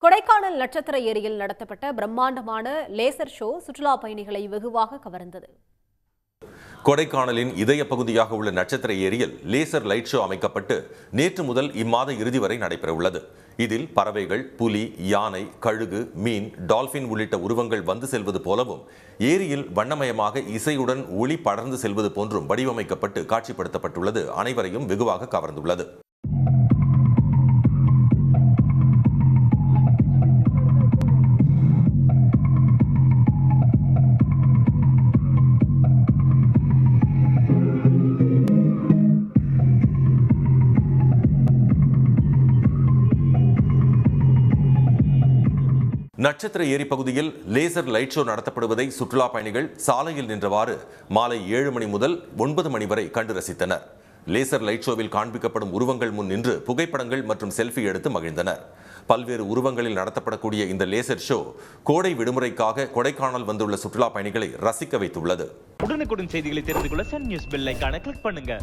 கொடைக்கானல் நட்சத்திர ஏரியில் நடத்தப்பட்ட பிரம்மாண்டமான லேசர் ஷோ சுற்றுலா பயணிகளை வெகுவாக கவர்ந்தது. கொடைக்கானலின் இதய பகுதியாக உள்ள நட்சத்திர ஏரியில் லேசர் லைட் ஷோ அமைக்கப்பட்டு நேற்று முதல் இம்மாத இறுதி வரை நடைபெறவுள்ளது. இதில் பறவைகள், புலி, யானை, கழுகு, மீன், டால்பின் உள்ளிட்ட உருவங்கள் வந்து செல்வது போலவும் ஏரியில் வண்ணமயமாக இசையுடன் ஒளி படர்ந்து செல்வது போன்றும் வடிவமைக்கப்பட்டு காட்சிப்படுத்தப்பட்டுள்ளது அனைவரையும் வெகுவாக கவர்ந்துள்ளது. நட்சத்திர ஏரி பகுதியில் லேசர் லைட் ஷோ நடத்தப்படுவதை சுற்றுலா பயணிகள் சாலையில் நின்றவாறு மாலை 7 மணி முதல் 9 மணி வரை கண்டு ரசித்தனர். லேசர் லைட் ஷோவில் காண்பிக்கப்படும் உருவங்கள் முன் நின்று புகைப்படங்கள் மற்றும் செல்ஃபி எடுத்து மகிழ்ந்தனர். பல்வேறு உருவங்களில் நடத்தப்படக்கூடிய இந்த லேசர் ஷோ கோடை விடுமுறைக்காக கொடைக்கானல் வந்துள்ள சுற்றுலா பயணிகளை ரசிக்க வைத்துள்ளது. உடனுக்குடன் செய்திகளை தெரிந்து கொள்ள சன் நியூஸ் பெல் ஐகானை கிளிக் பண்ணுங்க.